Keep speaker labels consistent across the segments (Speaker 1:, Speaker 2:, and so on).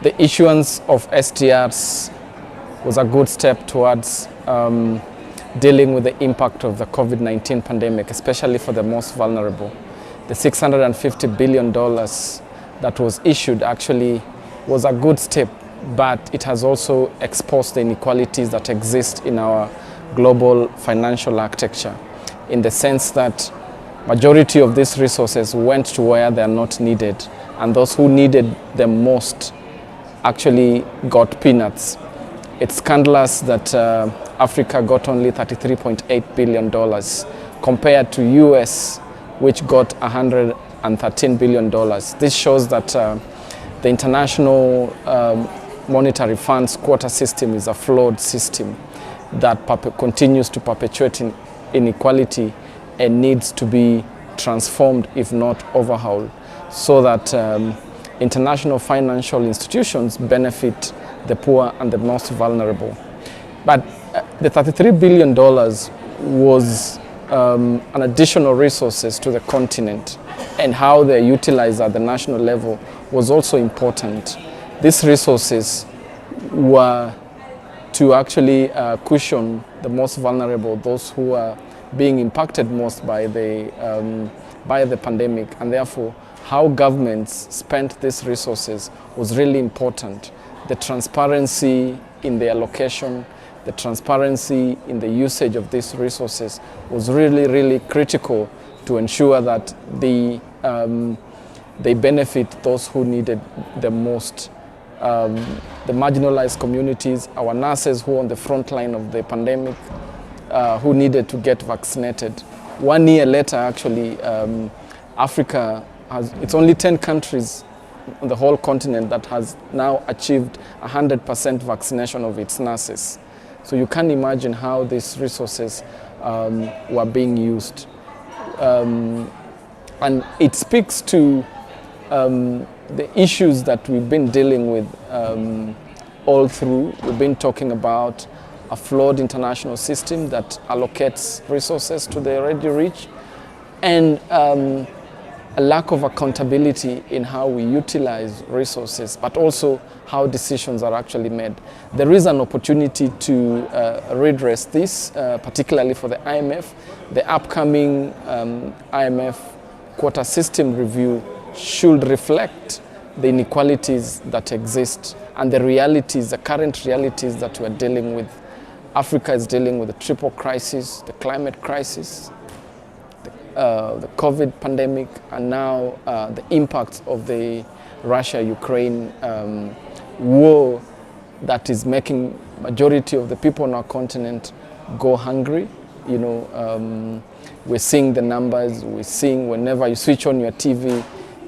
Speaker 1: The issuance of SDRs was a good step towards dealing with the impact of the COVID-19 pandemic, especially for the most vulnerable. The $650 billion that was issued actually was a good step, but it has also exposed the inequalities that exist in our global financial architecture, in the sense that majority of these resources went to where they are not needed, and those who needed them most actually got peanuts. It's scandalous that Africa got only $33.8 billion compared to US, which got $113 billion. This shows that the International Monetary Fund's quota system is a flawed system that continues to perpetuate inequality and needs to be transformed, if not overhauled, so that international financial institutions benefit the poor and the most vulnerable. But the $33 billion was an additional resources to the continent, and how they're utilized at the national level was also important. These resources were to actually cushion the most vulnerable, those who are being impacted most by the pandemic, and therefore how governments spent these resources was really important. The transparency in the allocation, the transparency in the usage of these resources was really, really critical to ensure that they benefit those who needed the most. The marginalized communities, our nurses who are on the front line of the pandemic, who needed to get vaccinated. 1 year later, actually, Africa it's only 10 countries on the whole continent that has now achieved 100% vaccination of its nurses. So you can imagine how these resources were being used. And it speaks to the issues that we've been dealing with all through. We've been talking about a flawed international system that allocates resources to the already rich, and a lack of accountability in how we utilize resources, but also how decisions are actually made. There is an opportunity to redress this, particularly for the IMF. The upcoming IMF quota system review should reflect the inequalities that exist and the realities, the current realities that we're dealing with. Africa is dealing with the triple crisis, the climate crisis, the COVID pandemic, and now the impacts of the Russia-Ukraine war that is making majority of the people on our continent go hungry. You know, we're seeing the numbers, we're seeing whenever you switch on your TV,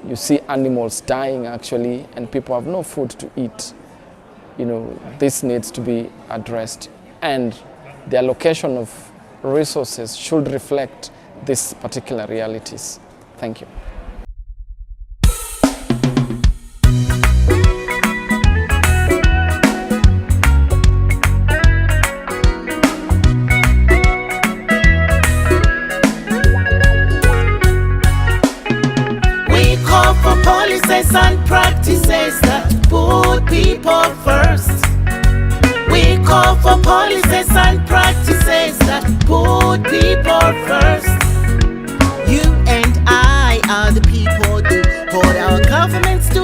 Speaker 1: you see animals dying actually, and people have no food to eat. You know, this needs to be addressed, and the allocation of resources should reflect these particular realities. Thank you.
Speaker 2: We call for policies and practices that put people first. We call for policies and practices that put people first. You and I are the people who hold our governments to